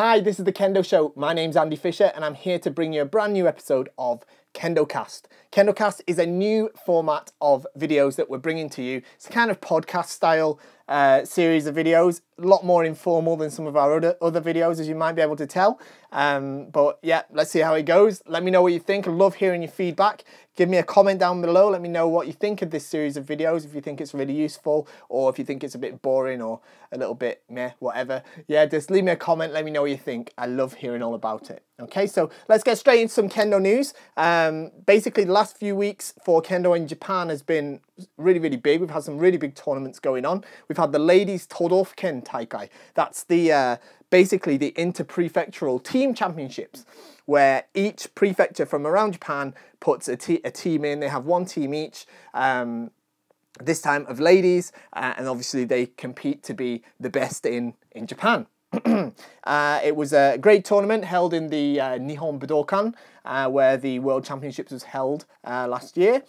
Hi, this is the Kendo Show. My name's Andy Fisher and I'm here to bring you a brand new episode of KendoCast. KendoCast is a new format of videos that we're bringing to you. It's a kind of podcast style series of videos, a lot more informal than some of our other videos, as you might be able to tell. But yeah, let's see how it goes. Let me know what you think. I love hearing your feedback. Give me a comment down below. Let me know what you think of this series of videos, if you think it's really useful or if you think it's a bit boring or a little bit meh, whatever. Yeah, just leave me a comment. Let me know what you think. I love hearing all about it. Okay, so let's get straight into some Kendo news. Basically, the last few weeks for Kendo in Japan has been really, really big. We've had some really big tournaments going on. We've had the ladies Todofuken Taikai. That's the basically the inter-prefectural team championships, where each prefecture from around Japan puts a team in. They have one team each, this time of ladies, and obviously they compete to be the best in Japan. It was a great tournament held in the Nihon Budokan, where the World Championships was held last year,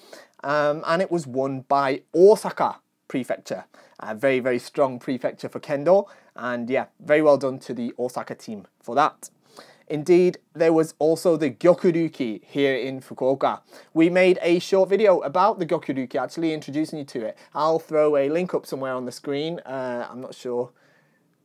and it was won by Osaka Prefecture. A very, very strong prefecture for Kendo, and yeah, very well done to the Osaka team for that. Indeed, there was also the Gyokuryuki here in Fukuoka. We made a short video about the Gyokuryuki, actually introducing you to it. I'll throw a link up somewhere on the screen. I'm not sure.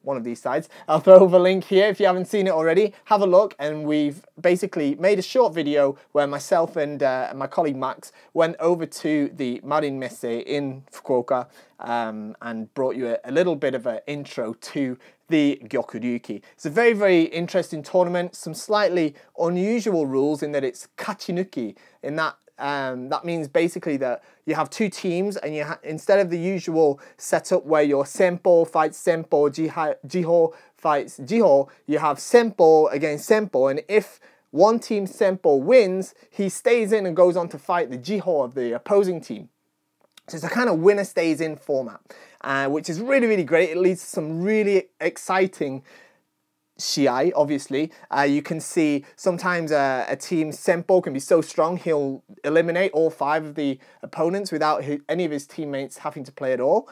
One of these sides. I'll throw over a link here if you haven't seen it already. Have a look, and we've basically made a short video where myself and my colleague Max went over to the Marin Messe in Fukuoka and brought you a little bit of an intro to the Gyokuryuki. It's a very, very interesting tournament. Some slightly unusual rules in that it's kachinuki, in that that means basically that you have two teams, and instead of the usual setup where your senpo fights senpo, jiho fights jiho, you have senpo against senpo, and if one team senpo wins, he stays in and goes on to fight the jiho of the opposing team. So it's a kind of winner stays in format, which is really, really great. It leads to some really exciting Shiai, obviously. You can see sometimes a team's senpo can be so strong he'll eliminate all 5 of the opponents without any of his teammates having to play at all,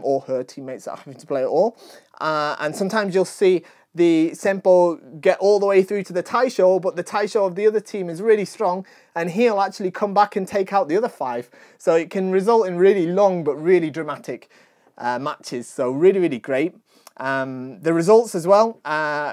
or her teammates having to play at all. And sometimes you'll see the senpo get all the way through to the taisho, but the taisho of the other team is really strong, and he'll actually come back and take out the other 5. So it can result in really long but really dramatic matches. So really, really great. The results as well,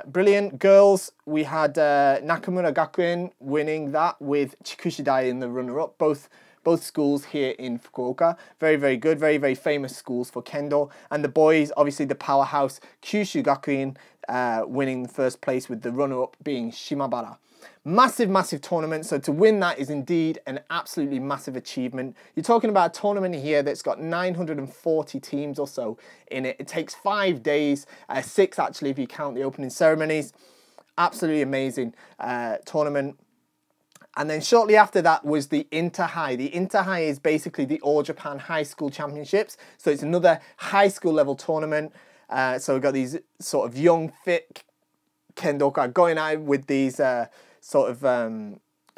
brilliant. Girls, we had Nakamura Gakuen winning that with Chikushidai in the runner-up. Both schools here in Fukuoka. Very, very good. Very, very famous schools for Kendo. And the boys, obviously the powerhouse Kyushu Gakuen winning first place, with the runner-up being Shimabara. Massive, massive tournament. So to win that is indeed an absolutely massive achievement. You're talking about a tournament here that's got 940 teams or so in it. It takes 5 days, 6 actually if you count the opening ceremonies. Absolutely amazing tournament. And then shortly after that was the Inter-High. The Inter-High is basically the All Japan High School Championships. So it's another high school level tournament. So we've got these sort of young, fit kendoka going out with these sort of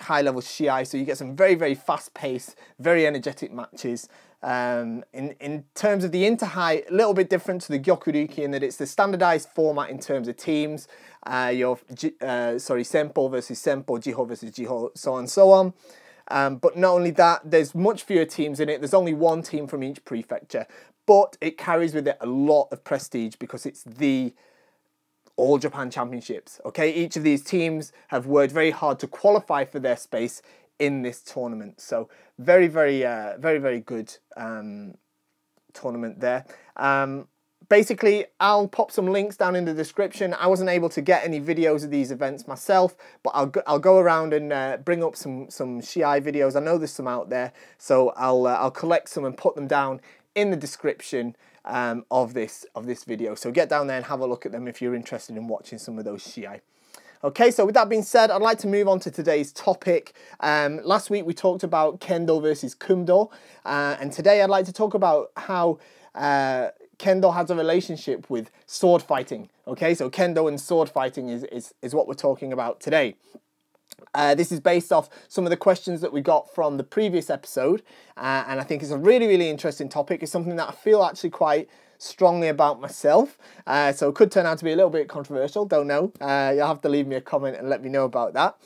high-level Shiai, so you get some very, very fast-paced, very energetic matches. In terms of the Inter-High, a little bit different to the Gyokuryuki in that it's the standardized format in terms of teams. Your senpo versus senpo, jiho versus jiho, so on and so on. But not only that, there's much fewer teams in it. There's only one team from each prefecture, but it carries with it a lot of prestige because it's the All Japan Championships. Okay, each of these teams have worked very hard to qualify for their space in this tournament. So very, very, very, very good tournament there. Basically, I'll pop some links down in the description. I wasn't able to get any videos of these events myself, but I'll go around and bring up some Shiai videos. I know there's some out there, so I'll collect some and put them down in the description of this video. So get down there and have a look at them if you're interested in watching some of those Shiai. Okay, so with that being said, I'd like to move on to today's topic. Last week we talked about Kendo versus Kumdo, and today I'd like to talk about how Kendo has a relationship with sword fighting. Okay, so Kendo and sword fighting is what we're talking about today. This is based off some of the questions that we got from the previous episode, and I think it's a really, really interesting topic. It's something that I feel actually quite strongly about myself, so it could turn out to be a little bit controversial, don't know. You'll have to leave me a comment and let me know about that.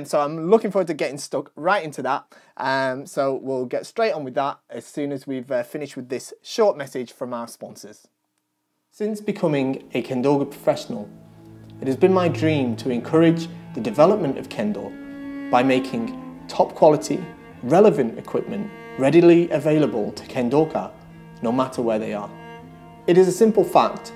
So I'm looking forward to getting stuck right into that. So we'll get straight on with that as soon as we've finished with this short message from our sponsors. Since becoming a Kendo professional, it has been my dream to encourage the development of Kendo by making top quality, relevant equipment readily available to Kendoka no matter where they are. It is a simple fact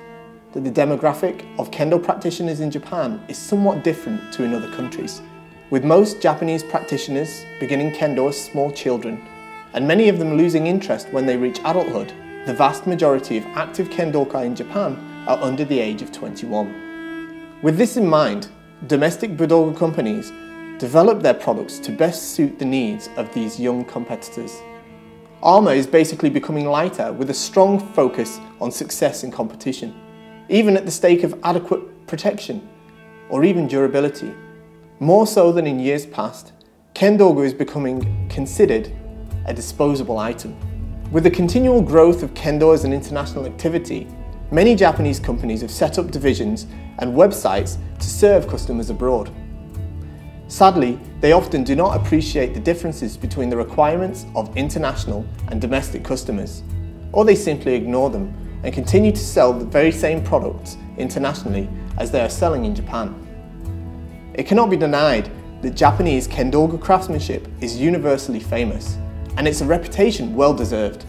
that the demographic of Kendo practitioners in Japan is somewhat different to in other countries, with most Japanese practitioners beginning Kendo as small children, and many of them losing interest when they reach adulthood. The vast majority of active Kendoka in Japan are under the age of 21. With this in mind, domestic Budoga companies develop their products to best suit the needs of these young competitors. Armour is basically becoming lighter with a strong focus on success in competition, even at the stake of adequate protection or even durability. More so than in years past, Kendogu is becoming considered a disposable item. With the continual growth of Kendo as an international activity, many Japanese companies have set up divisions and websites to serve customers abroad. Sadly, they often do not appreciate the differences between the requirements of international and domestic customers, or they simply ignore them and continue to sell the very same products internationally as they are selling in Japan. It cannot be denied that Japanese Kendoga craftsmanship is universally famous, and it's a reputation well deserved.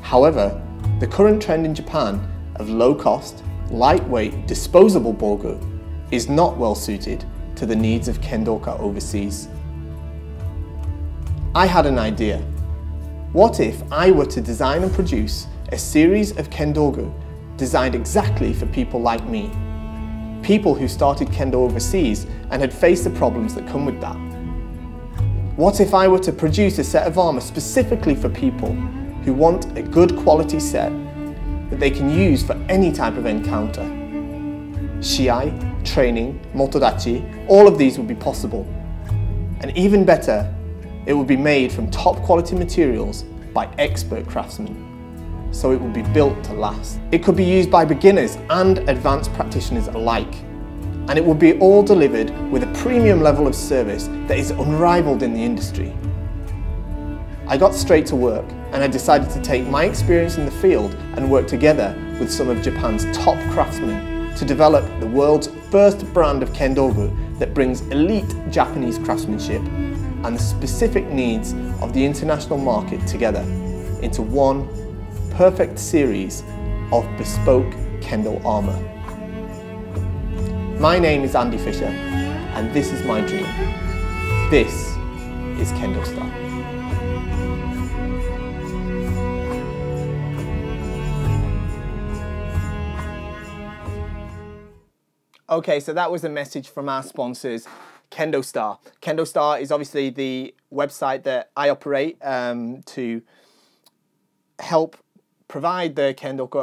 However, the current trend in Japan of low-cost, lightweight, disposable bogu is not well suited to the needs of Kendoka overseas. I had an idea. What if I were to design and produce a series of Kendogu designed exactly for people like me? People who started Kendo overseas and had faced the problems that come with that. What if I were to produce a set of armour specifically for people who want a good quality set that they can use for any type of encounter? Shiai, training, motodachi, all of these would be possible. And even better, it would be made from top quality materials by expert craftsmen. So it would be built to last. It could be used by beginners and advanced practitioners alike. And it will be all delivered with a premium level of service that is unrivaled in the industry. I got straight to work and I decided to take my experience in the field and work together with some of Japan's top craftsmen to develop the world's first brand of Kendogu that brings elite Japanese craftsmanship and the specific needs of the international market together into one perfect series of bespoke Kendo armour. My name is Andy Fisher, and this is my dream. This is KendoStar. Okay, so that was a message from our sponsors, KendoStar. KendoStar is obviously the website that I operate to help provide the Kendoka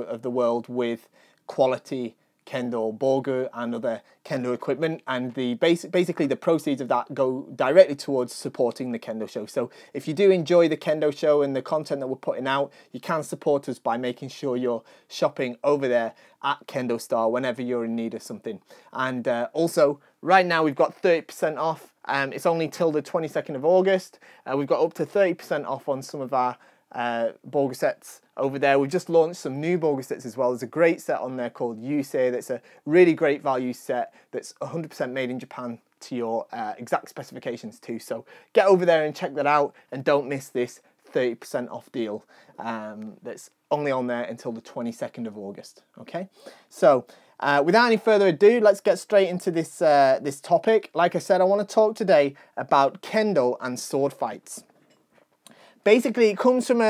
of the world with quality Kendo bogu and other Kendo equipment, and basically the proceeds of that go directly towards supporting the Kendo Show. So if you do enjoy the Kendo Show and the content that we're putting out, you can support us by making sure you're shopping over there at KendoStar whenever you're in need of something. And also, right now we've got 30% off. It's only till the 22nd of August. We've got up to 30% off on some of our bogu sets over there. We've just launched some new bogu sets as well. There's a great set on there called Yusei that's a really great value set that's 100% made in Japan to your exact specifications too. So get over there and check that out, and don't miss this 30% off deal that's only on there until the 22nd of August. Okay, so without any further ado, let's get straight into this this topic. Like I said, I want to talk today about Kendo and sword fights. Basically, it comes from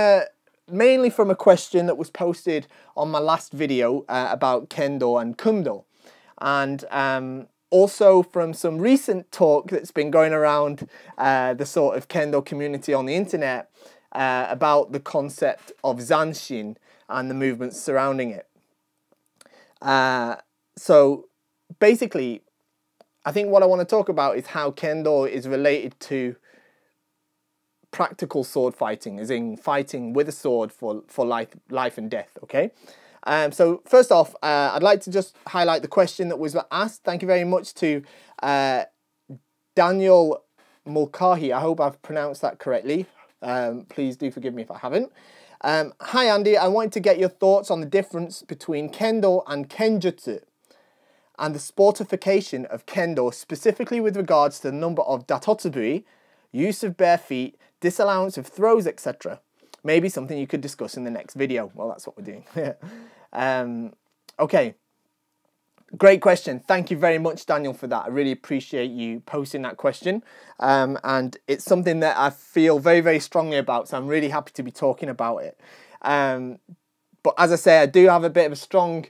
mainly from a question that was posted on my last video about Kendo and Kundo, and also from some recent talk that's been going around the sort of Kendo community on the internet about the concept of Zanshin and the movements surrounding it. So basically, I think what I want to talk about is how Kendo is related to practical sword fighting, as in fighting with a sword for life and death, okay? So first off, I'd like to just highlight the question that was asked. Thank you very much to Daniel Mulcahy. I hope I've pronounced that correctly. Please do forgive me if I haven't. Hi Andy, I wanted to get your thoughts on the difference between Kendo and Kenjutsu and the sportification of Kendo, specifically with regards to the number of datotsubui, use of bare feet, disallowance of throws, etc. Maybe something you could discuss in the next video. Well, that's what we're doing. Okay, great question. Thank you very much, Daniel, for that. I really appreciate you posting that question. And it's something that I feel very, very strongly about, so I'm really happy to be talking about it. But as I say, I do have a bit of a strong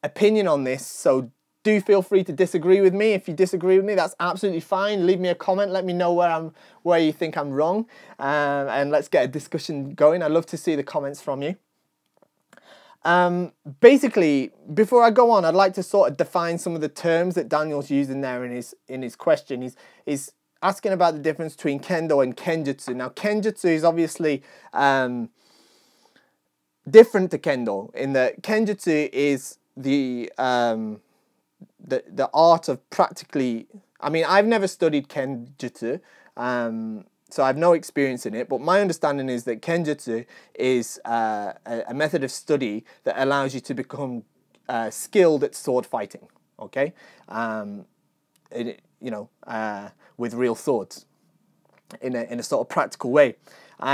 opinion on this, so do feel free to disagree with me. If you disagree with me, that's absolutely fine. Leave me a comment. Let me know where you think I'm wrong, and let's get a discussion going. I'd love to see the comments from you. Basically, before I go on, I'd like to sort of define some of the terms that Daniel's using there in his question. He's asking about the difference between Kendo and Kenjutsu. Now, Kenjutsu is obviously different to Kendo in that Kenjutsu is the art of practically, I mean, I've never studied Kenjutsu, so I have no experience in it, but my understanding is that Kenjutsu is a method of study that allows you to become skilled at sword fighting, okay? With real swords in a sort of practical way.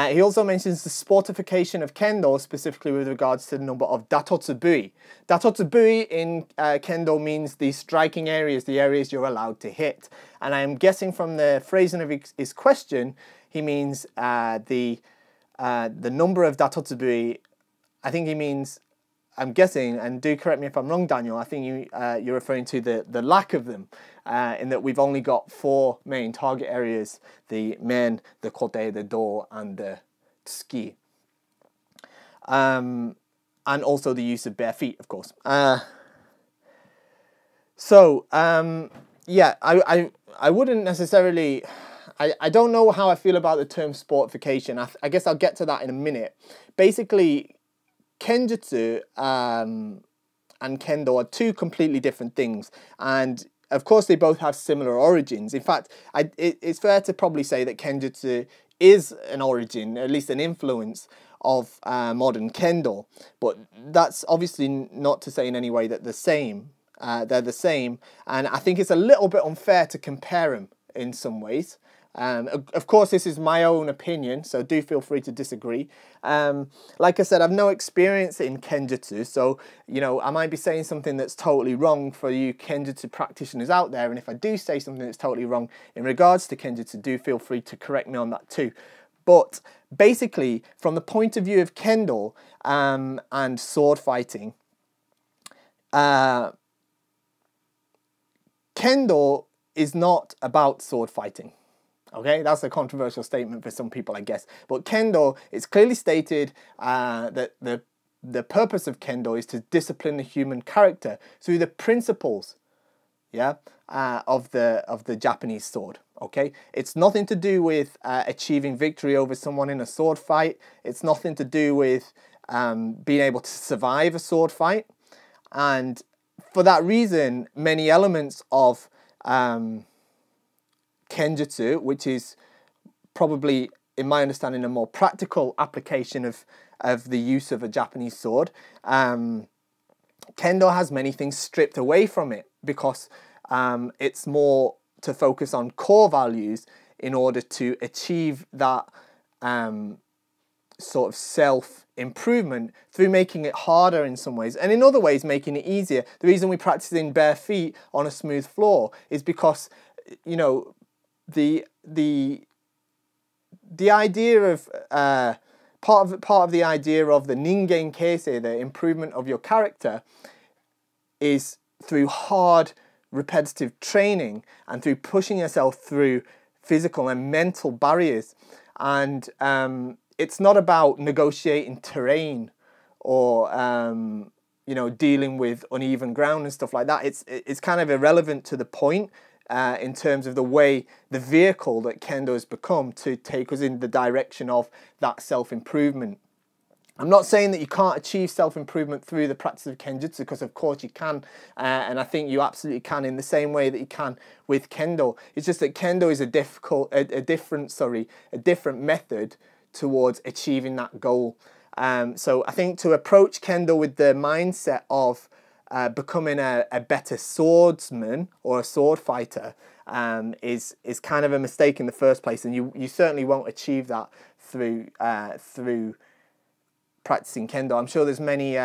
He also mentions the sportification of Kendo, specifically with regards to the number of datotsubui. Datotsubui in Kendo means the striking areas, the areas you're allowed to hit. And I'm guessing from the phrasing of his question, he means the number of datotsubui. I think he means, I'm guessing, and do correct me if I'm wrong, Daniel, I think you're referring to the lack of them, in that we've only got 4 main target areas: the men, the kote, the do, and the tsuki. And also the use of bare feet, of course. Yeah, I wouldn't necessarily, I don't know how I feel about the term sportification. I guess I'll get to that in a minute. Basically, Kenjutsu and Kendo are 2 completely different things, and of course they both have similar origins. In fact, it's fair to probably say that Kenjutsu is an origin, at least an influence, of modern Kendo, but that's obviously not to say in any way that they're the same, and I think it's a little bit unfair to compare them in some ways. Of course, this is my own opinion, so do feel free to disagree. Like I said, I've no experience in Kenjutsu, so, you know, I might be saying something that's totally wrong for you Kenjutsu practitioners out there, and if I do say something that's totally wrong in regards to Kenjutsu, do feel free to correct me on that too. But basically, from the point of view of Kendo and sword fighting, Kendo is not about sword fighting. Okay, that's a controversial statement for some people, I guess. But Kendo, it's clearly stated that the purpose of Kendo is to discipline the human character through the principles, yeah, of the Japanese sword. Okay, it's nothing to do with achieving victory over someone in a sword fight. It's nothing to do with being able to survive a sword fight. And for that reason, many elements of Kenjutsu, which is probably, in my understanding, a more practical application of the use of a Japanese sword, Kendo has many things stripped away from it because it's more to focus on core values in order to achieve that sort of self-improvement through making it harder in some ways, and in other ways making it easier. The reason we practice in bare feet on a smooth floor is because, you know, the idea of part of the idea of the ningen keisei, the improvement of your character, is through hard repetitive training and through pushing yourself through physical and mental barriers. And it's not about negotiating terrain or you know, dealing with uneven ground and stuff like that. It's kind of irrelevant to the point. in terms of the way, the vehicle that Kendo has become to take us in the direction of that self-improvement. I'm not saying that you can't achieve self-improvement through the practice of Kenjutsu, because of course you can, and I think you absolutely can in the same way that you can with Kendo. It's just that Kendo is a different method towards achieving that goal. So I think to approach Kendo with the mindset of becoming a better swordsman or a sword fighter is kind of a mistake in the first place, and you certainly won't achieve that through practicing Kendo. I'm sure there's many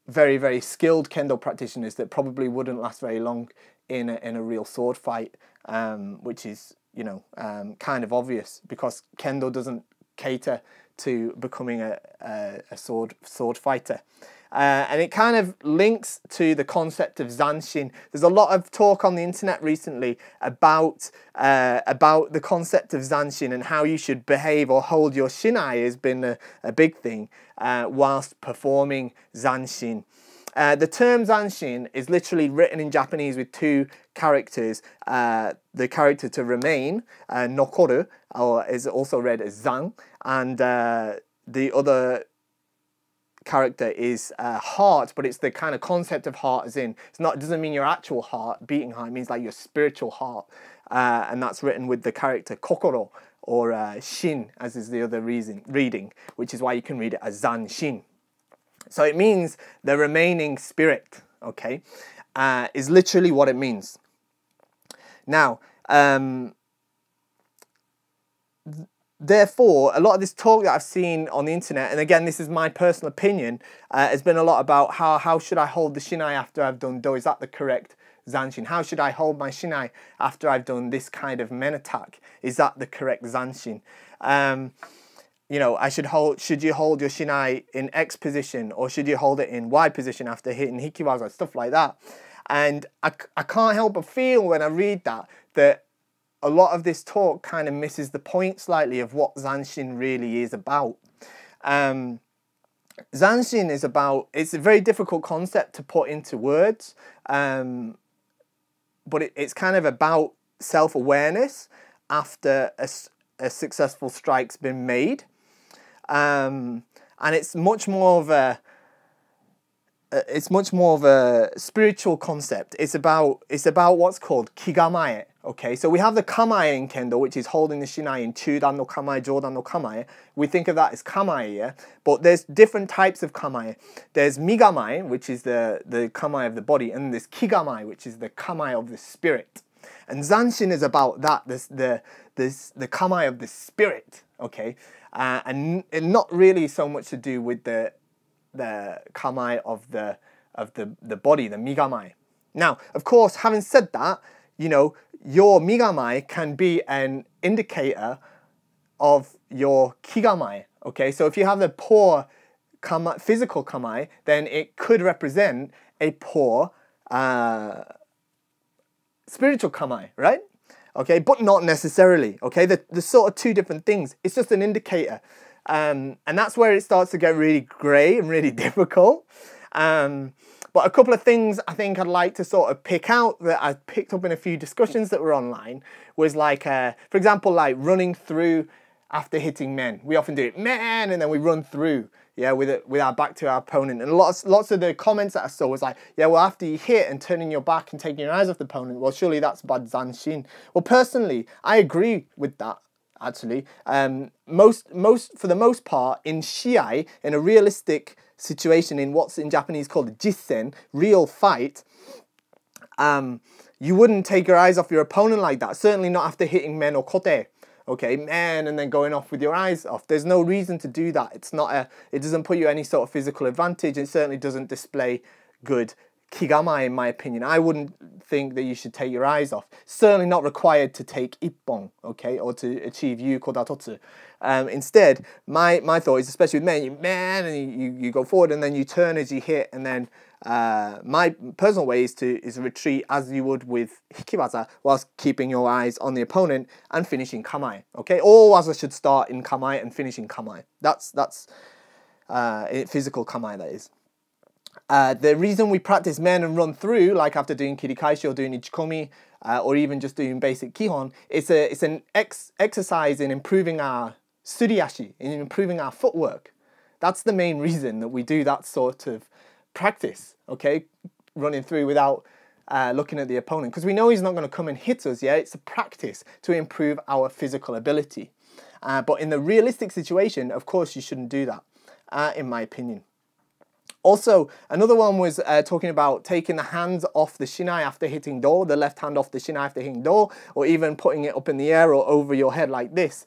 very, very skilled Kendo practitioners that probably wouldn't last very long in a real sword fight, which is, you know, kind of obvious, because Kendo doesn't cater to becoming a sword fighter. And it kind of links to the concept of Zanshin. There's a lot of talk on the internet recently about the concept of Zanshin and how you should behave or hold your Shiai has been a big thing whilst performing Zanshin. The term Zanshin is literally written in Japanese with two characters. The character to remain, nokoru, or is also read as zan, and the other character is heart, but it's the kind of concept of heart, as in, it doesn't mean your actual heart beating heart, it means like your spiritual heart, and that's written with the character kokoro, or shin, as is the other reading, which is why you can read it as zan shin. So it means the remaining spirit, okay, is literally what it means. Now, therefore, a lot of this talk that I've seen on the internet, and again, this is my personal opinion, has been a lot about how should I hold the Shiai after I've done Do? Is that the correct Zanshin? How should I hold my Shiai after I've done this kind of men attack? Is that the correct Zanshin? You know, should you hold your Shiai in X position, or should you hold it in Y position after hitting Hikiwaza, stuff like that? And I can't help but feel when I read that a lot of this talk kind of misses the point slightly of what Zanshin really is about. Zanshin is about, it's a very difficult concept to put into words, but it's kind of about self-awareness after a successful strike's been made. And it's much more of a spiritual concept. It's about what's called kigamae. Okay, so we have the kamae in Kendo, which is holding the Shiai in chudan no kamae, jodan no kamae. We think of that as kamae, yeah? But there's different types of kamae. There's migamae, which is the kamae of the body, and there's kigamae, which is the kamae of the spirit. And Zanshin is about that, the kamae of the spirit, okay? And not really so much to do with the kamae of the body, the migamae. Now, of course, having said that, you know, your migamae can be an indicator of your kigamae, okay? So if you have the poor physical kamae, then it could represent a poor spiritual kamae, right? Okay, but not necessarily, okay? There's sort of two different things. It's just an indicator. And that's where it starts to get really grey and really difficult. But a couple of things I think I'd like to sort of pick out that I picked up in a few discussions that were online was like, for example, like running through after hitting men. We often do it, man, and then we run through, yeah, with our back to our opponent. And lots of the comments that I saw was like, yeah, well, after you hit and turning your back and taking your eyes off the opponent, well, surely that's bad Zanshin. Well, personally, I agree with that. Actually, for the most part, in Shiai, in a realistic situation, in what's in Japanese called a jisen, real fight, you wouldn't take your eyes off your opponent like that. Certainly not after hitting men or kote. Okay, man, and then going off with your eyes off. There's no reason to do that. It doesn't put you any sort of physical advantage. It certainly doesn't display good kigamae, in my opinion. I wouldn't think that you should take your eyes off. Certainly not required to take ippon, okay, or to achieve yuko datotsu. Instead, my thought is, especially with men, and you go forward and then you turn as you hit, and then my personal way is to retreat as you would with hikiwaza, whilst keeping your eyes on the opponent and finishing kamae, okay? All waza should start in kamae and finish in kamae. That's physical kamae, that is. The reason we practice men and run through, like after doing kirikaeshi or doing ichikomi, or even just doing basic kihon, it's an exercise in improving our suriashi, in improving our footwork. That's the main reason that we do that sort of practice, okay? Running through without looking at the opponent, because we know he's not going to come and hit us, yeah? It's a practice to improve our physical ability. But in the realistic situation, of course, you shouldn't do that, in my opinion. Also, another one was talking about taking the hands off the shinai after hitting do, the left hand off the shinai after hitting do, or even putting it up in the air or over your head like this.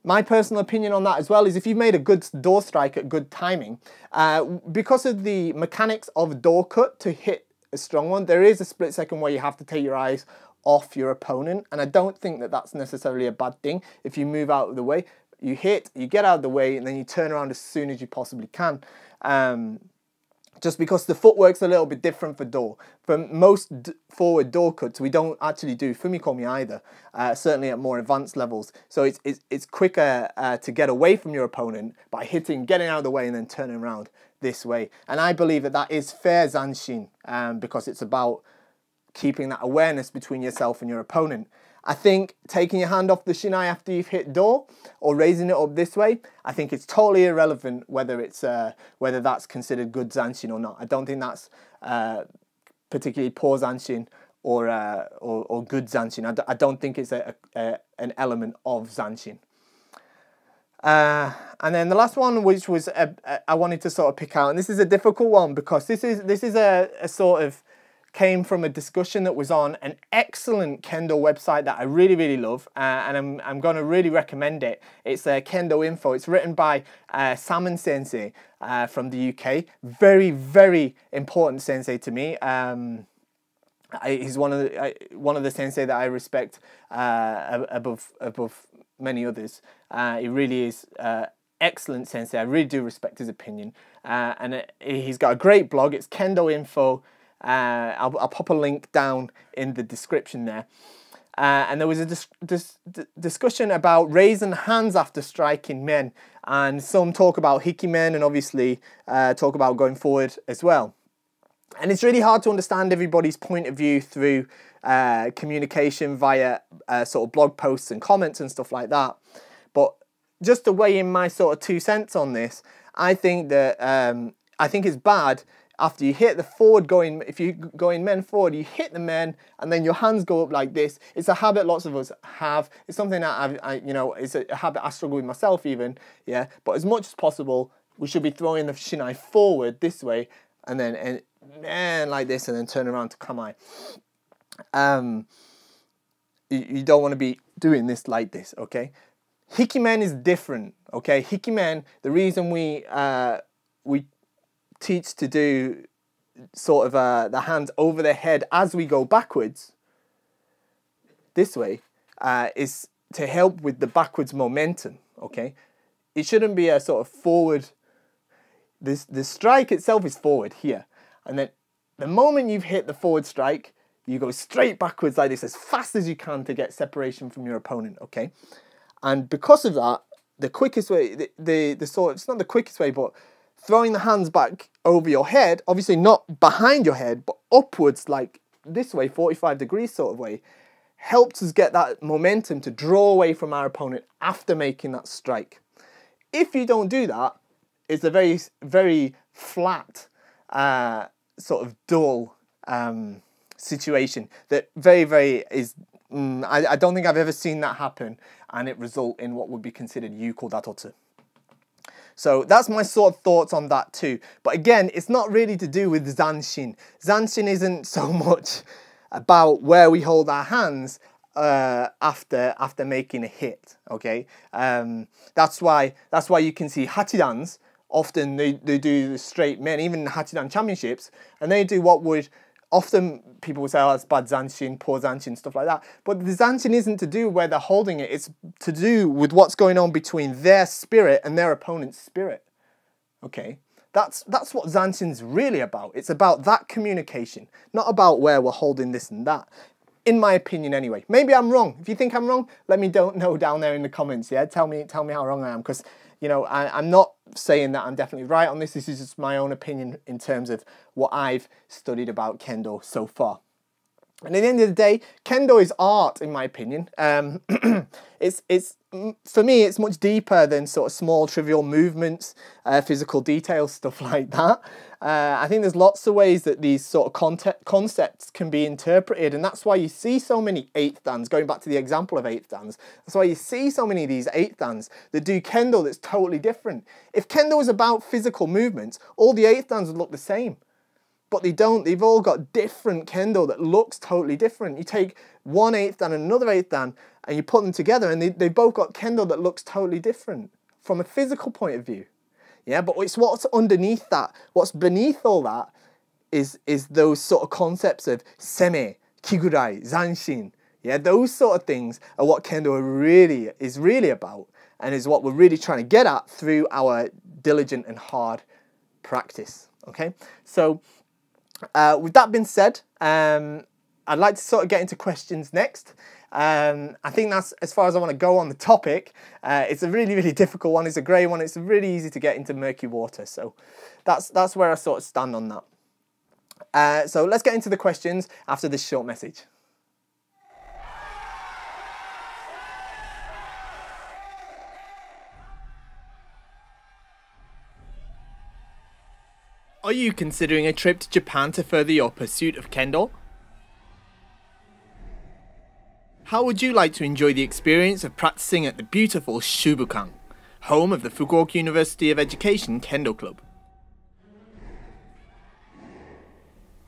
My personal opinion on that as well is if you've made a good door strike at good timing, because of the mechanics of door cut to hit a strong one, there is a split second where you have to take your eyes off your opponent, and I don't think that that's necessarily a bad thing. If you move out of the way, you hit, you get out of the way, and then you turn around as soon as you possibly can. Just because the footwork's a little bit different for do. For most forward door cuts, we don't actually do fumikomi either, certainly at more advanced levels. So it's quicker to get away from your opponent by hitting, getting out of the way, and then turning around this way. And I believe that that is fair zanshin, because it's about keeping that awareness between yourself and your opponent. I think taking your hand off the shinai after you've hit do, or raising it up this way, I think it's totally irrelevant whether it's whether that's considered good zanshin or not. I don't think that's particularly poor zanshin or good zanshin. I don't think it's an element of zanshin. And then the last one, which was I wanted to sort of pick out, and this is a difficult one because this is a sort of came from a discussion that was on an excellent Kendo website that I really, really love, and I'm going to really recommend it. It's Kendo Info. It's written by Salmon Sensei from the UK. Very, very important sensei to me. He's one of the sensei that I respect above many others. He really is excellent sensei. I really do respect his opinion, and he's got a great blog. It's Kendo Info. I'll pop a link down in the description there. And there was a discussion about raising hands after striking men, and some talk about hiki men, and obviously talk about going forward as well. And it's really hard to understand everybody's point of view through communication via sort of blog posts and comments and stuff like that. But just to weigh in my sort of 2 cents on this, I think that I think it's bad. After you hit the forward going, if you go in men forward, you hit the men and then your hands go up like this. It's a habit lots of us have. It's something that you know, it's a habit I struggle with myself even, yeah. But as much as possible, we should be throwing the shinai forward this way and then and like this and then turn around to kamae. You don't want to be doing this like this, okay? Hikimen is different, okay? Hikimen, the reason we teach to do sort of the hands over the head as we go backwards this way is to help with the backwards momentum, okay? It shouldn't be a sort of forward. The strike itself is forward here, and then the moment you've hit the forward strike, you go straight backwards like this as fast as you can to get separation from your opponent, okay? And because of that, the quickest way, the sort of, it's not the quickest way, but throwing the hands back over your head, obviously not behind your head, but upwards like this way, 45 degrees sort of way, helps us get that momentum to draw away from our opponent after making that strike. If you don't do that, it's a very, very flat, sort of dull situation that very, very is, I don't think I've ever seen that happen and it result in what would be considered yuko datotsu. So that's my sort of thoughts on that too. But again, it's not really to do with zanshin. Zanshin isn't so much about where we hold our hands after making a hit. Okay, that's why you can see hachidans often they do the straight men, even in the hachidan championships, and they do what would often people would say, oh, it's bad zanshin, poor zanshin, stuff like that. But the zanshin isn't to do where they're holding it. It's to do with what's going on between their spirit and their opponent's spirit. Okay? That's what zanshin's really about. It's about that communication, not about where we're holding this and that. in my opinion anyway. Maybe I'm wrong. If you think I'm wrong, let me know down there in the comments, yeah? Tell me how wrong I am, because, you know, I'm not saying that I'm definitely right on this. This is just my own opinion in terms of what I've studied about Kendo so far. And at the end of the day, Kendo is art, in my opinion. It's for me, it's much deeper than sort of small, trivial movements, physical details, stuff like that. I think there's lots of ways that these sort of concepts can be interpreted, and that's why you see so many eighth dans, going back to the example of eighth dans, that's why you see so many of these eighth dans that do Kendo that's totally different. If Kendo was about physical movements, all the eighth dans would look the same. But they don't. They've all got different Kendo that looks totally different. You take one eighth dan and another eighth dan and you put them together and they both got Kendo that looks totally different from a physical point of view. Yeah, but it's what's underneath that, what's beneath all that is those sort of concepts of seme, kigurai, zanshin. Yeah, those sort of things are what Kendo is really about, and is what we're really trying to get at through our diligent and hard practice. Okay, so with that being said, I'd like to sort of get into questions next. I think that's as far as I want to go on the topic. It's a really, really difficult one. It's a grey one. It's really easy to get into murky water. So that's where I sort of stand on that. So let's get into the questions after this short message. Are you considering a trip to Japan to further your pursuit of Kendo? How would you like to enjoy the experience of practicing at the beautiful Shubukan, home of the Fukuoka University of Education Kendo Club?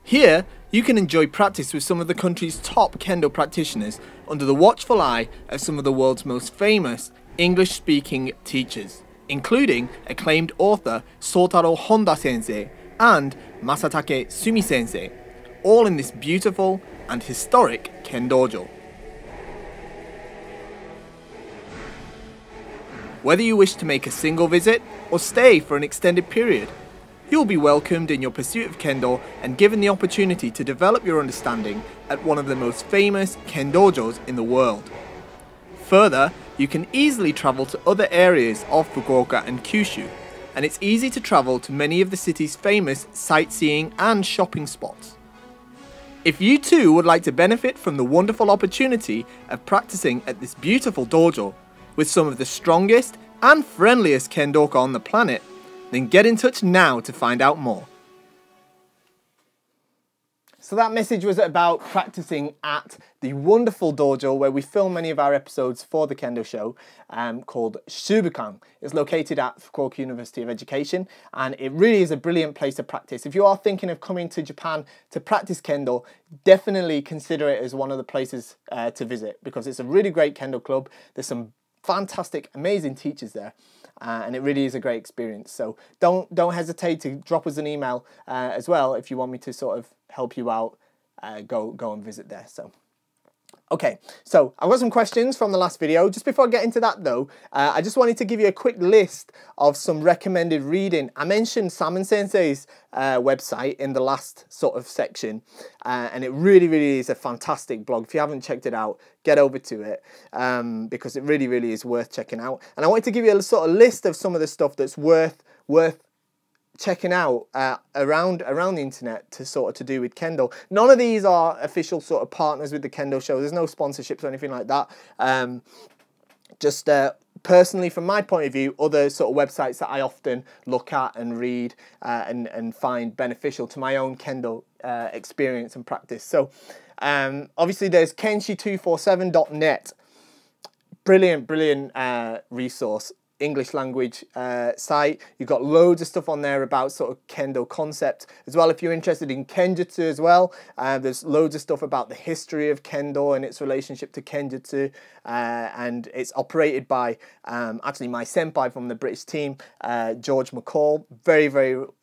Here, you can enjoy practice with some of the country's top Kendo practitioners under the watchful eye of some of the world's most famous English-speaking teachers, including acclaimed author Sotaro Honda Sensei and Masatake Sumi Sensei, all in this beautiful and historic Kendojo. Whether you wish to make a single visit or stay for an extended period, you will be welcomed in your pursuit of Kendo and given the opportunity to develop your understanding at one of the most famous Kendojos in the world. Further, you can easily travel to other areas of Fukuoka and Kyushu, and it's easy to travel to many of the city's famous sightseeing and shopping spots. If you too would like to benefit from the wonderful opportunity of practicing at this beautiful dojo with some of the strongest and friendliest Kendoka on the planet, then get in touch now to find out more. So that message was about practicing at the wonderful dojo where we film many of our episodes for the Kendo Show, called Shubukan. It's located at Fukuoka University of Education, and it really is a brilliant place to practice. If you are thinking of coming to Japan to practice Kendo, definitely consider it as one of the places to visit, because it's a really great Kendo club. There's some fantastic, amazing teachers there. And it really is a great experience. So don't hesitate to drop us an email as well if you want me to sort of help you out. Go and visit there. So okay, so I've got some questions from the last video. Just before I get into that though, I just wanted to give you a quick list of some recommended reading. I mentioned Salmon Sensei's website in the last sort of section, and it really, really is a fantastic blog. If you haven't checked it out, get over to it, because it really, really is worth checking out. And I wanted to give you a sort of list of some of the stuff that's worth checking out around the internet to do with Kendo. None of these are official sort of partners with the Kendo Show. There's no sponsorships or anything like that. Just personally, from my point of view, other sort of websites that I often look at and read and find beneficial to my own Kendo experience and practice. So obviously there's kenshi247.net. Brilliant resource. English language site. You've got loads of stuff on there about sort of Kendo concept as well. If you're interested in Kenjutsu as well, there's loads of stuff about the history of Kendo and its relationship to Kenjutsu, and it's operated by actually my senpai from the British team, George McCall. Very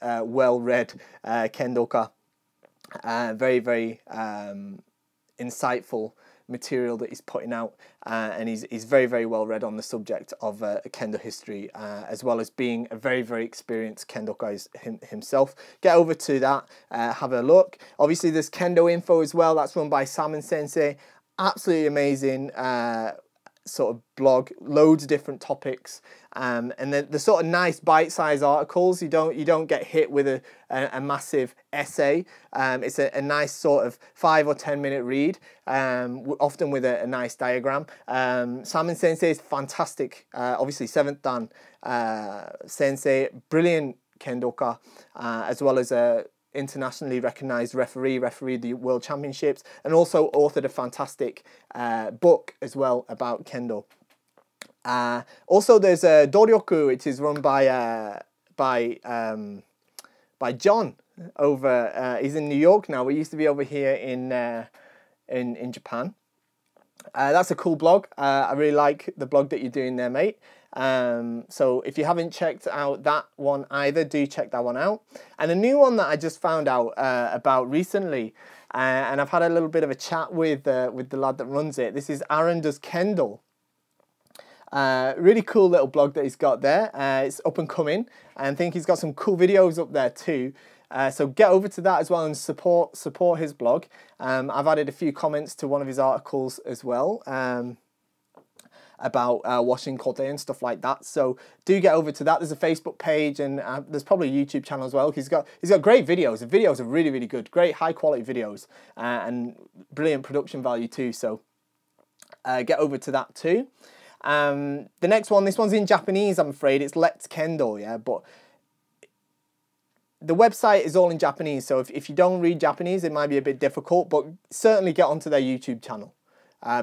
well-read Kendoka, very insightful material that he's putting out, and he's very, very well read on the subject of kendo history, as well as being a very, very experienced kendo guy himself. Get over to that, have a look. Obviously there's Kendo Info as well, that's run by Salmon Sensei. Absolutely amazing sort of blog, loads of different topics, and then the sort of nice bite-sized articles. You don't get hit with a massive essay. It's a nice sort of 5 or 10 minute read, often with a nice diagram. Salmon Sensei is fantastic. Obviously 7th Dan Sensei, brilliant kendoka, as well as a internationally recognized refereed the World Championships, and also authored a fantastic book as well about kendo. Also there's Doryoku, which is run by John over he's in New York now. We used to be over here in Japan. That's a cool blog. I really like the blog that you're doing there, mate. So if you haven't checked out that one either, do check that one out. And a new one that I just found out about recently, and I've had a little bit of a chat with the lad that runs it. This is Aaron Does Kendo. Really cool little blog that he's got there. It's up and coming, and I think he's got some cool videos up there too. So get over to that as well and support his blog. I've added a few comments to one of his articles as well, about washing kote and stuff like that. So do get over to that. There's a Facebook page, and there's probably a YouTube channel as well. He's got great videos. The videos are really, really good. Great high quality videos, and brilliant production value too. So get over to that too. The next one, this one's in Japanese, I'm afraid. It's Let's Kendo, yeah, but the website is all in Japanese, so if you don't read Japanese, it might be a bit difficult, but certainly get onto their YouTube channel,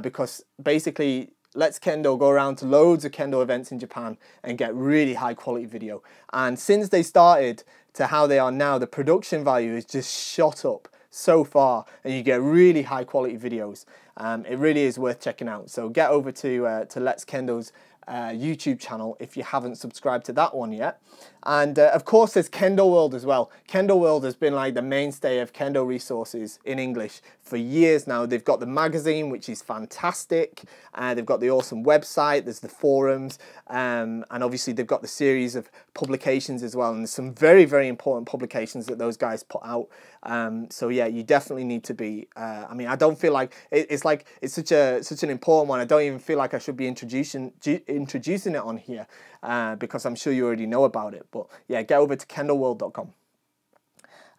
because basically Let's Kendo go around to loads of kendo events in Japan and get really high quality video. And since they started to how they are now, the production value has just shot up so far, and you get really high quality videos. It really is worth checking out. So get over to Let's Kendo's YouTube channel if you haven't subscribed to that one yet. And of course there's Kendo World as well. Kendo World has been like the mainstay of kendo resources in English for years now. They've got the magazine, which is fantastic, they've got the awesome website, there's the forums, and obviously they've got the series of publications as well, and there's some very, very important publications that those guys put out. So yeah, you definitely need to be, I mean, I don't feel like it's such an important one. I don't even feel like I should be introducing it on here, because I'm sure you already know about it. But yeah, get over to kendoworld.com.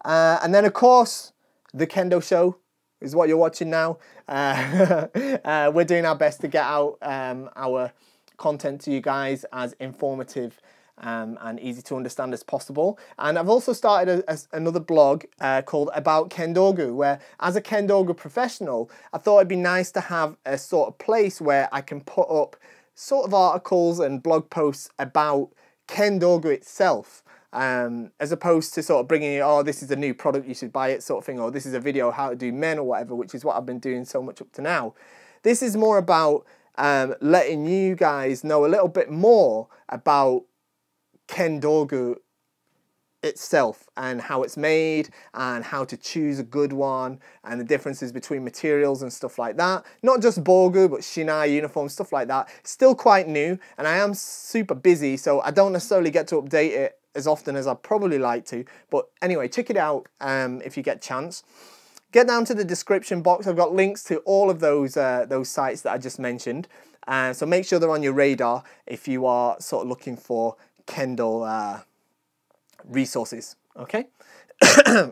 And then of course, the Kendo Show is what you're watching now. We're doing our best to get out our content to you guys as informative and easy to understand as possible. And I've also started another blog called About Kendogu, where as a Kendogu professional, I thought it'd be nice to have a sort of place where I can put up sort of articles and blog posts about Kendogu itself, as opposed to sort of bringing it, oh, this is a new product, you should buy it sort of thing, or this is a video how to do men or whatever, which is what I've been doing so much up to now. This is more about letting you guys know a little bit more about Kendogu itself and how it's made and how to choose a good one and the differences between materials and stuff like that. Not just Bogu, but Shiai uniforms, stuff like that. Still quite new, and I am super busy, so I don't necessarily get to update it as often as I'd probably like to. But anyway, check it out if you get a chance. Get down to the description box. I've got links to all of those sites that I just mentioned. So make sure they're on your radar if you are sort of looking for Kendo resources, okay?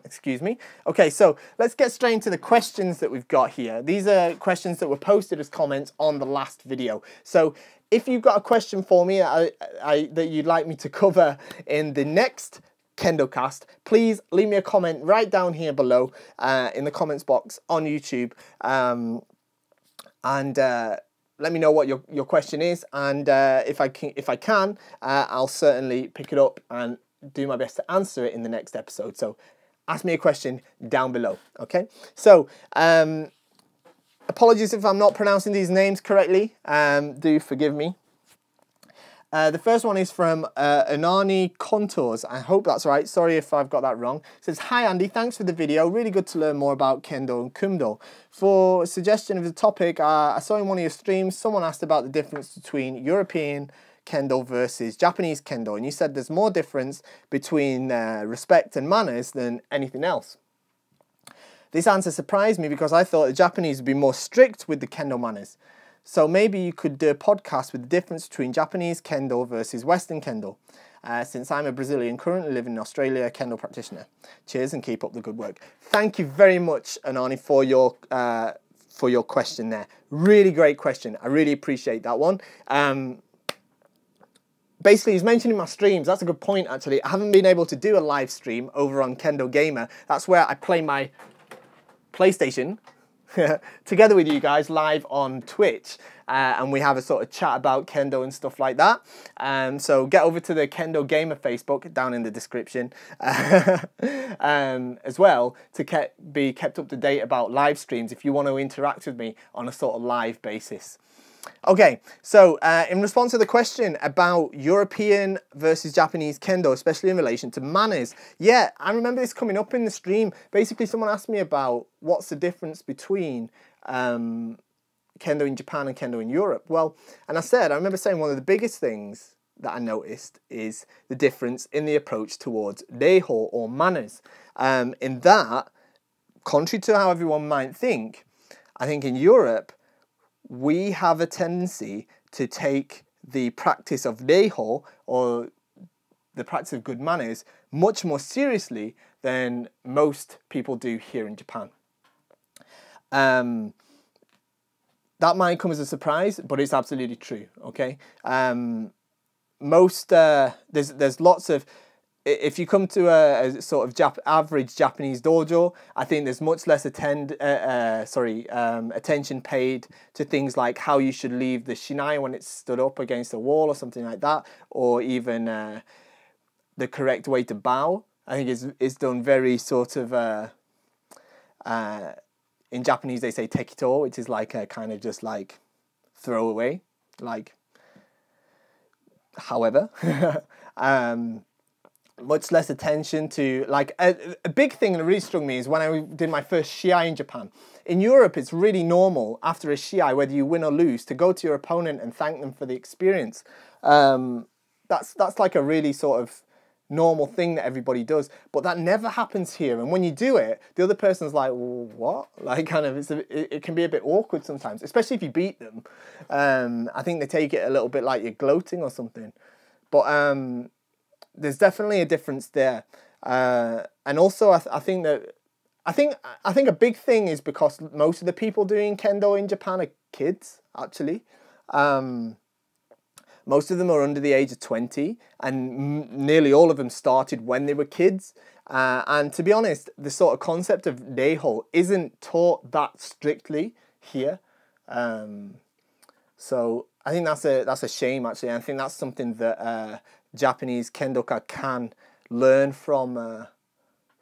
Excuse me. Okay, so let's get straight into the questions that we've got here. These are questions that were posted as comments on the last video. So if you've got a question for me that you'd like me to cover in the next KendoCast, please leave me a comment right down here below in the comments box on YouTube, and let me know what your question is, and if I can, I'll certainly pick it up and do my best to answer it in the next episode. So ask me a question down below, okay? So apologies if I'm not pronouncing these names correctly, do forgive me. The first one is from Anani Contours. I hope that's right. Sorry if I've got that wrong. It says, "Hi Andy, thanks for the video. Really good to learn more about Kendo and Kumdo. For a suggestion of the topic, I saw in one of your streams, someone asked about the difference between European Kendo versus Japanese Kendo. And you said there's more difference between respect and manners than anything else. This answer surprised me because I thought the Japanese would be more strict with the Kendo manners. So maybe you could do a podcast with the difference between Japanese Kendo versus Western Kendo. Since I'm a Brazilian currently living in Australia, Kendo practitioner. Cheers and keep up the good work." Thank you very much, Anani, for your question there. Really great question. I really appreciate that one. Basically, he's mentioned in my streams, that's a good point actually. I haven't been able to do a live stream over on Kendo Gamer. That's where I play my PlayStation together with you guys live on Twitch, and we have a sort of chat about Kendo and stuff like that. So get over to the Kendo Gamer Facebook down in the description as well to be kept up to date about live streams if you want to interact with me on a sort of live basis. Okay, so in response to the question about European versus Japanese Kendo, especially in relation to manners, yeah, I remember this coming up in the stream. Basically, someone asked me about what's the difference between Kendo in Japan and Kendo in Europe. Well, and I remember saying one of the biggest things that I noticed is the difference in the approach towards reiho or manners. In that, contrary to how everyone might think, I think in Europe, we have a tendency to take the practice of reiho, or the practice of good manners, much more seriously than most people do here in Japan. That might come as a surprise, but it's absolutely true, okay? There's lots of, if you come to a sort of average Japanese dojo, I think there's much less attention paid to things like how you should leave the shinai when it's stood up against a wall or something like that, or even the correct way to bow. I think it's done very sort of, in Japanese they say tekito, which is like a kind of just like throwaway, like, however. Much less attention to, like, a big thing that really struck me is when I did my first Shiai in Japan. In Europe, it's really normal after a Shiai, whether you win or lose, to go to your opponent and thank them for the experience. That's like a really sort of normal thing that everybody does, but that never happens here. And when you do it, the other person's like, well, what? Like, kind of, it can be a bit awkward sometimes, especially if you beat them. I think they take it a little bit like you're gloating or something. But there's definitely a difference there. And also, I think a big thing is because most of the people doing Kendo in Japan are kids, actually. Most of them are under the age of 20, and nearly all of them started when they were kids. And to be honest, the sort of concept of reiho isn't taught that strictly here. So I think that's a shame, actually. And I think that's something that Japanese Kendoka can learn from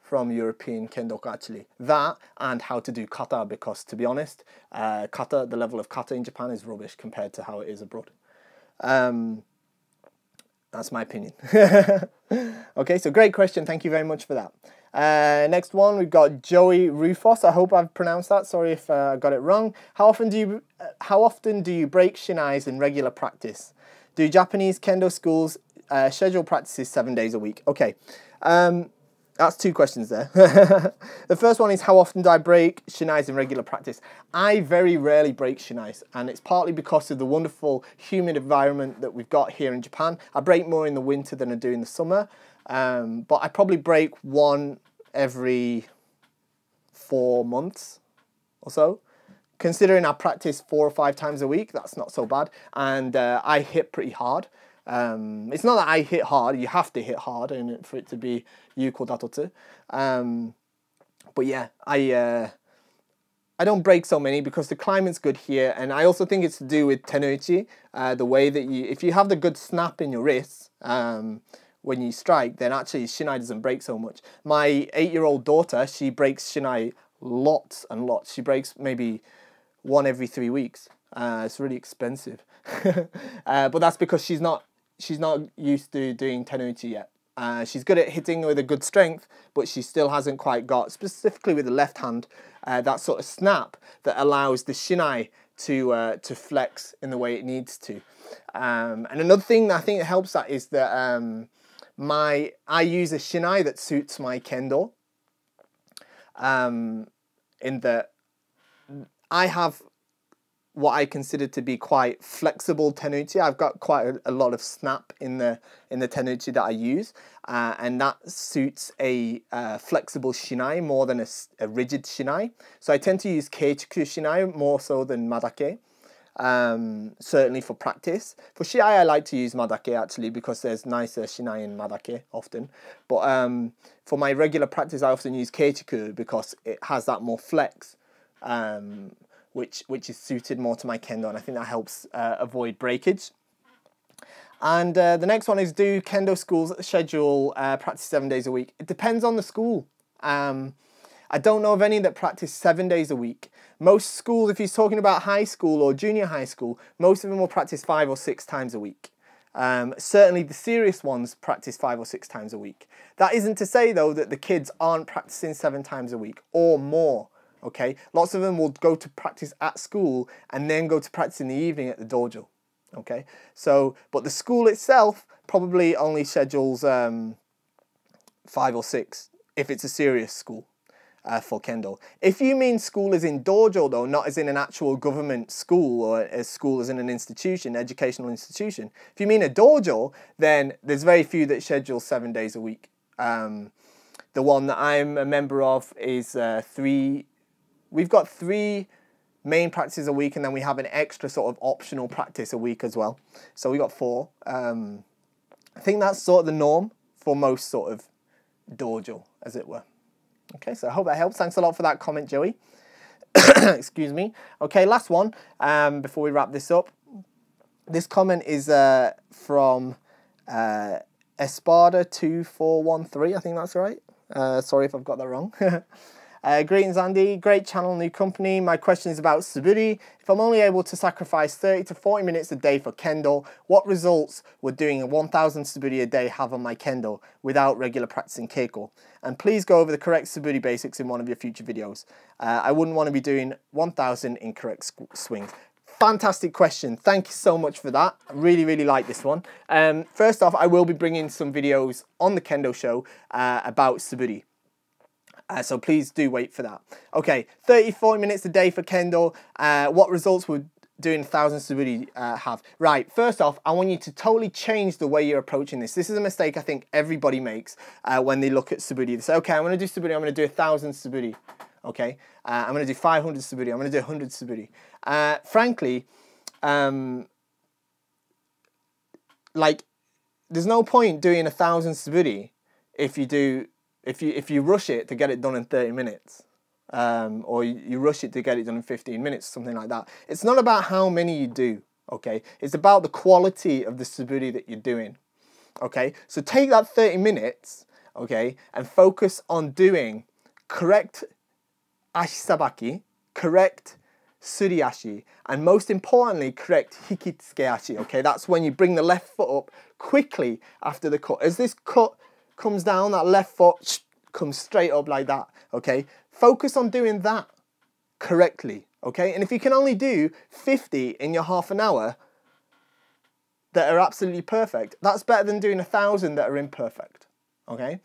European Kendoka, actually. That and how to do kata, because to be honest, the level of kata in Japan is rubbish compared to how it is abroad. That's my opinion. Okay, so great question. Thank you very much for that. Next one, we've got Joey Rufos. I hope I've pronounced that. Sorry if I got it wrong. How often do you break shinais in regular practice? Do Japanese Kendo schools schedule practices 7 days a week? Okay. That's two questions there. The first one is, how often do I break shinais in regular practice? I very rarely break shinais, and it's partly because of the wonderful humid environment that we've got here in Japan. I break more in the winter than I do in the summer, but I probably break one every 4 months or so. Considering I practice 4 or 5 times a week, that's not so bad, and I hit pretty hard. It's not that I hit hard, you have to hit hard for it to be yuko datotsu. But yeah, I don't break so many because the climate's good here, and I also think it's to do with tenuichi, the way that if you have the good snap in your wrists when you strike, then actually shinai doesn't break so much. My 8-year-old daughter, she breaks shinai lots and lots. She breaks maybe 1 every 3 weeks. It's really expensive. But that's because she's not used to doing tenuchi yet. She's good at hitting with a good strength, but she still hasn't quite got, specifically with the left hand, that sort of snap that allows the shinai to flex in the way it needs to. And another thing that I think helps that is that I use a shinai that suits my kendo. In that I have what I consider to be quite flexible tenuchi. I've got quite a lot of snap in the tenuchi that I use, and that suits a flexible shinai more than a rigid shinai. So I tend to use keichiku shinai more so than madake, certainly for practice. For shiai I like to use madake actually, because there's nicer shinai in madake often. But for my regular practice I often use keichiku because it has that more flex. Which is suited more to my kendo, and I think that helps avoid breakage. And the next one is, do kendo schools schedule practice 7 days a week? It depends on the school. I don't know of any that practice 7 days a week. Most schools, if you're talking about high school or junior high school, most of them will practice 5 or 6 times a week. Certainly the serious ones practice 5 or 6 times a week. That isn't to say though that the kids aren't practicing 7 times a week or more. Okay, lots of them will go to practice at school and then go to practice in the evening at the dojo. Okay, so, but the school itself probably only schedules 5 or 6 if it's a serious school for kendo. If you mean school as in dojo though, not as in an actual government school or a school as in an institution, educational institution. If you mean a dojo, then there's very few that schedule 7 days a week. The one that I'm a member of is we've got 3 main practices a week, and then we have an extra sort of optional practice a week as well. So we got 4. I think that's sort of the norm for most sort of dojo, as it were. Okay, so I hope that helps. Thanks a lot for that comment, Joey. Excuse me. Okay, last one before we wrap this up. This comment is from Espada2413. I think that's right. Sorry if I've got that wrong. Greetings, Andy. Great channel, new company. My question is about suburi. If I'm only able to sacrifice 30 to 40 minutes a day for kendo, what results would doing 1,000 suburi a day have on my kendo without regular practicing keiko? And please go over the correct suburi basics in one of your future videos. I wouldn't want to be doing 1,000 incorrect swings. Fantastic question. Thank you so much for that. I really, really like this one. First off, I will be bringing some videos on the Kendo Show about suburi. So please do wait for that. Okay, 30-40 minutes a day for kendo. What results would doing 1,000 suburi have? Right, first off, I want you to totally change the way you're approaching this. This is a mistake I think everybody makes when they look at suburi. They say, okay, I'm going to do suburi, I'm going to do 1,000 suburi. Okay, I'm going to do 500 suburi, I'm going to do 100 suburi. Frankly, like, there's no point doing 1,000 suburi if you rush it to get it done in 30 minutes. Or you rush it to get it done in 15 minutes, something like that. It's not about how many you do, okay? It's about the quality of the suburi that you're doing, okay? So take that 30 minutes, okay, and focus on doing correct ashisabaki, correct suriashi, and most importantly, correct hikitsuke-ashi, okay? That's when you bring the left foot up quickly after the cut. As this cut comes down, that left foot comes straight up like that, okay? Focus on doing that correctly, okay? And if you can only do 50 in your half an hour that are absolutely perfect, that's better than doing 1,000 that are imperfect, okay?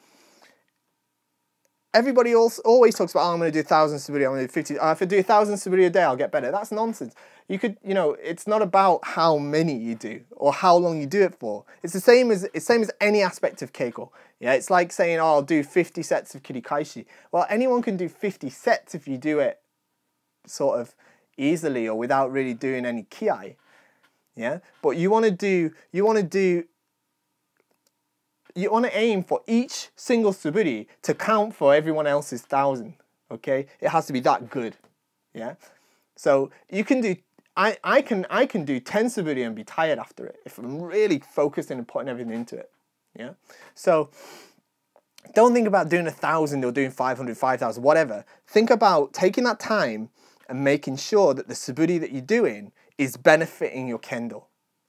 Everybody always talks about, oh, I'm going to do 1,000 suburi, I'm going to do 50. If I do 1,000 suburi a day, I'll get better. That's nonsense. You could, you know, it's not about how many you do or how long you do it for. It's the same as any aspect of keiko. Yeah, it's like saying, oh, I'll do 50 sets of kirikaishi. Well, anyone can do 50 sets if you do it sort of easily or without really doing any kiai. Yeah, but you want to aim for each single suburi to count for everyone else's 1,000. Okay, it has to be that good. Yeah, so you can do. I can do 10 suburi and be tired after it if I'm really focusing and putting everything into it. Yeah, so don't think about doing 1,000 or doing 500, 5,000, whatever. Think about taking that time and making sure that the suburi that you're doing is benefiting your kendo.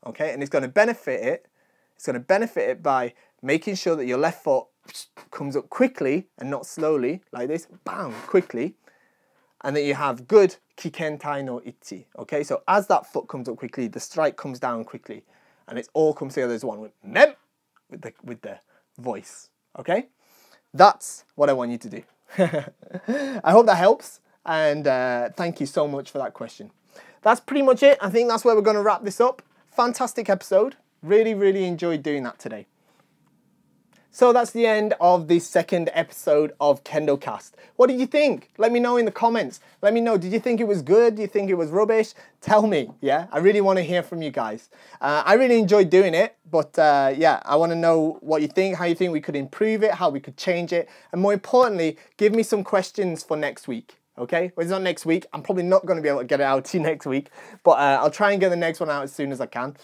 Okay, and it's going to benefit it. It's going to benefit it by making sure that your left foot comes up quickly and not slowly, like this, bam, quickly. And that you have good kikentai no ichi. Okay, so as that foot comes up quickly, the strike comes down quickly. And it all comes together as one with mem, with the voice. Okay? That's what I want you to do. I hope that helps. And thank you so much for that question. That's pretty much it. I think that's where we're going to wrap this up. Fantastic episode. Really, really enjoyed doing that today. So that's the end of the second episode of KendoCast. What did you think? Let me know in the comments. Let me know, did you think it was good? Do you think it was rubbish? Tell me, yeah? I really want to hear from you guys. I really enjoyed doing it, but yeah, I want to know what you think, how you think we could improve it, how we could change it, and more importantly, give me some questions for next week. Okay, well, it's not next week. I'm probably not going to be able to get it out to you next week, but I'll try and get the next one out as soon as I can.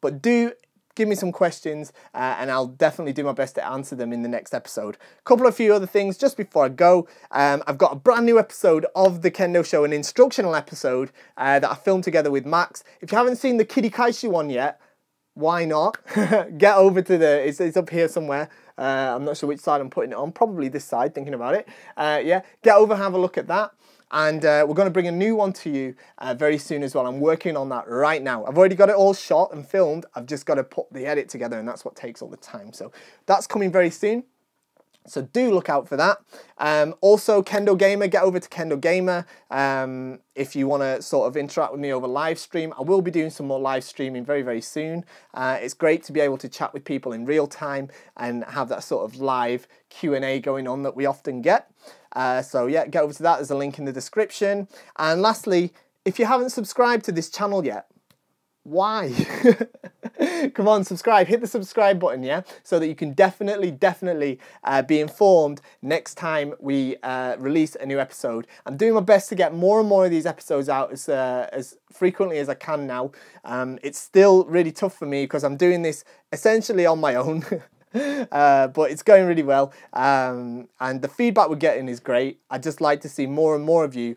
But do give me some questions and I'll definitely do my best to answer them in the next episode. A few other things just before I go. I've got a brand new episode of the Kendo Show, an instructional episode that I filmed together with Max. If you haven't seen the Kirikaishi one yet, why not? Get over to it's up here somewhere. I'm not sure which side I'm putting it on. Probably this side, thinking about it. Yeah, get over, have a look at that. And we're going to bring a new one to you very soon as well. I'm working on that right now. I've already got it all shot and filmed. I've just got to put the edit together, and that's what takes all the time. So that's coming very soon. So do look out for that. Also, Kendo Gamer, get over to Kendo Gamer if you want to sort of interact with me over live stream. I will be doing some more live streaming very, very soon. It's great to be able to chat with people in real time and have that sort of live Q&A going on that we often get. So yeah, get over to that. There's a link in the description. And lastly, if you haven't subscribed to this channel yet, why? Come on, subscribe. Hit the subscribe button, yeah? So that you can definitely be informed next time we release a new episode. I'm doing my best to get more and more of these episodes out as frequently as I can now. It's still really tough for me because I'm doing this essentially on my own. But it's going really well, and the feedback we're getting is great. I'd just like to see more and more of you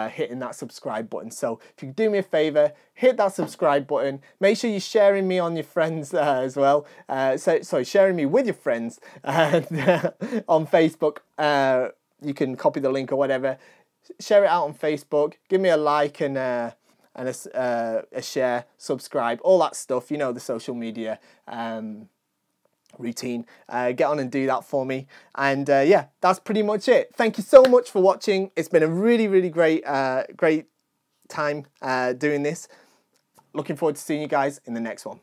hitting that subscribe button. So if you could do me a favor, hit that subscribe button. Make sure you're sharing me on your friends as well. Sorry, sharing me with your friends on Facebook. You can copy the link or whatever. Share it out on Facebook. Give me a like and a share, subscribe, all that stuff. You know, the social media routine. Get on and do that for me. And yeah, that's pretty much it. Thank you so much for watching. It's been a really great time doing this. Looking forward to seeing you guys in the next one.